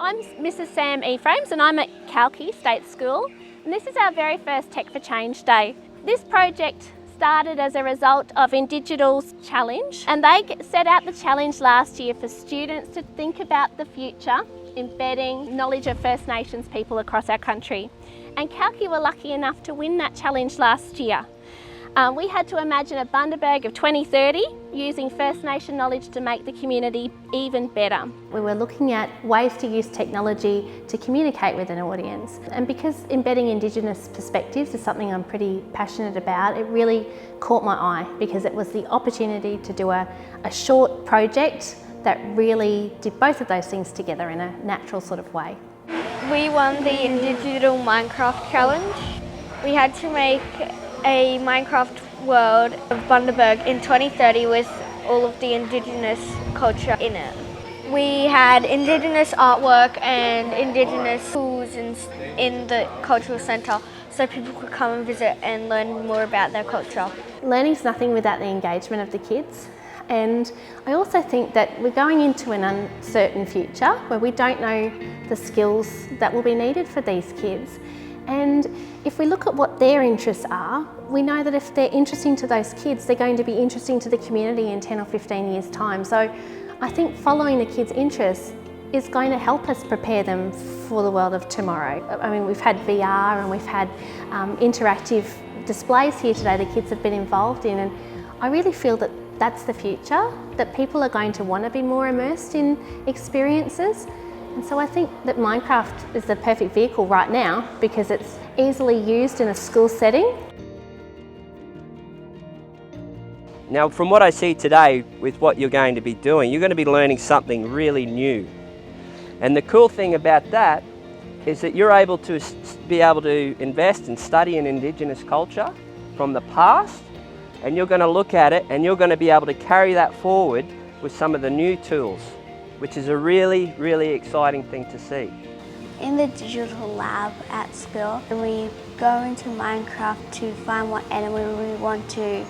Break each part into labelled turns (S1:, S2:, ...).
S1: I'm Mrs. Sam Ephraim's and I'm at Kalki State School, and this is our very first Tech for Change Day. This project started as a result of Indigital's challenge, and they set out the challenge last year for students to think about the future, embedding knowledge of First Nations people across our country. And Kalki were lucky enough to win that challenge last year. We had to imagine a Bundaberg of 2030 using First Nation knowledge to make the community even better. We were looking at ways to use technology to communicate with an audience. And because embedding Indigenous perspectives is something I'm pretty passionate about, it really caught my eye because it was the opportunity to do a short project that really did both of those things together in a natural sort of way.
S2: We won the Indigital Minecraft Challenge. We had to make a Minecraft world of Bundaberg in 2030 with all of the Indigenous culture in it. We had Indigenous artwork and Indigenous tools in the cultural centre so people could come and visit and learn more about their culture.
S1: Learning's nothing without the engagement of the kids. And I also think that we're going into an uncertain future where we don't know the skills that will be needed for these kids. And if we look at what their interests are, we know that if they're interesting to those kids, they're going to be interesting to the community in 10 or 15 years' time. So I think following the kids' interests is going to help us prepare them for the world of tomorrow. I mean, we've had VR and we've had interactive displays here today the kids have been involved in, and I really feel that that's the future, that people are going to want to be more immersed in experiences. And so I think that Minecraft is the perfect vehicle right now because it's easily used in a school setting.
S3: Now, from what I see today with what you're going to be doing, you're going to be learning something really new. And the cool thing about that is that you're able to invest and study an Indigenous culture from the past, and you're going to look at it and you're going to be able to carry that forward with some of the new tools, which is a really, really exciting thing to see.
S4: In the digital lab at school, we go into Minecraft to find what animal we want to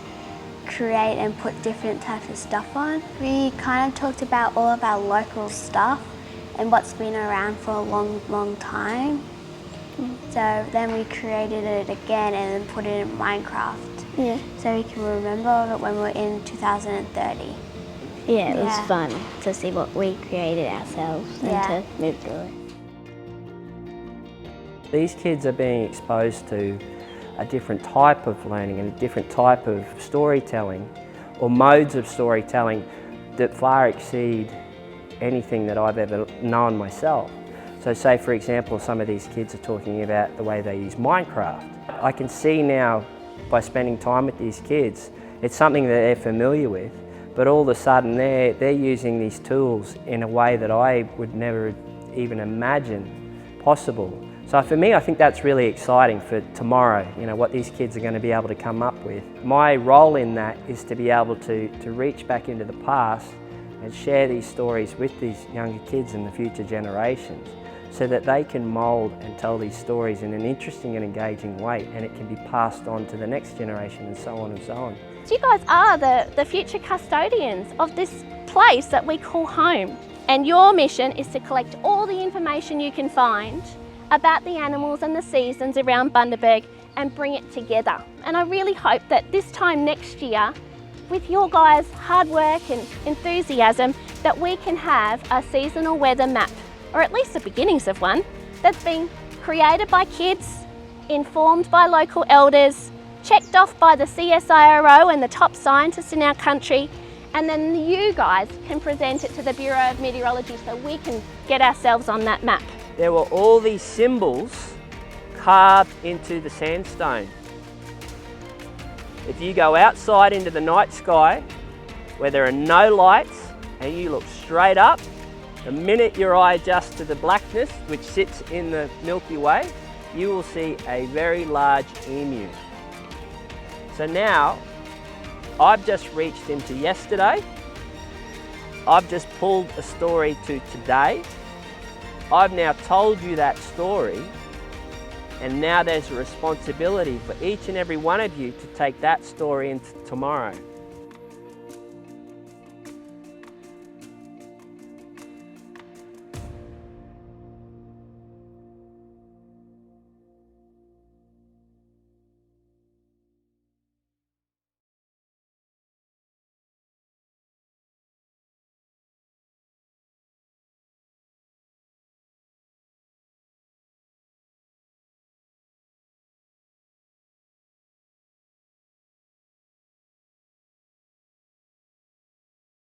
S4: create and put different types of stuff on. We kind of talked about all of our local stuff and what's been around for a long time. So then we created it again and then put it in Minecraft.
S5: Yeah.
S4: So we can remember it when we're in 2030.
S5: Yeah, it was fun to see what we created ourselves and to move through it.
S3: These kids are being exposed to a different type of learning and a different type of storytelling or modes of storytelling that far exceed anything that I've ever known myself. So say, for example, some of these kids are talking about the way they use Minecraft. I can see now by spending time with these kids, it's something that they're familiar with, but all of a sudden they're using these tools in a way that I would never even imagine possible. So for me, I think that's really exciting for tomorrow, you know, what these kids are going to be able to come up with. My role in that is to be able to reach back into the past and share these stories with these younger kids and the future generations so that they can mould and tell these stories in an interesting and engaging way, and it can be passed on to the next generation and so on and so on.
S1: So you guys are the future custodians of this place that we call home. And your mission is to collect all the information you can find about the animals and the seasons around Bundaberg and bring it together. And I really hope that this time next year, with your guys' hard work and enthusiasm, that we can have a seasonal weather map, or at least the beginnings of one, that's been created by kids, informed by local elders, checked off by the CSIRO and the top scientists in our country, and then you guys can present it to the Bureau of Meteorology so we can get ourselves on that map.
S3: There were all these symbols carved into the sandstone. If you go outside into the night sky where there are no lights and you look straight up, the minute your eye adjusts to the blackness which sits in the Milky Way, you will see a very large emu. So now, I've just reached into yesterday, I've just pulled a story to today, I've now told you that story, and now there's a responsibility for each and every one of you to take that story into tomorrow.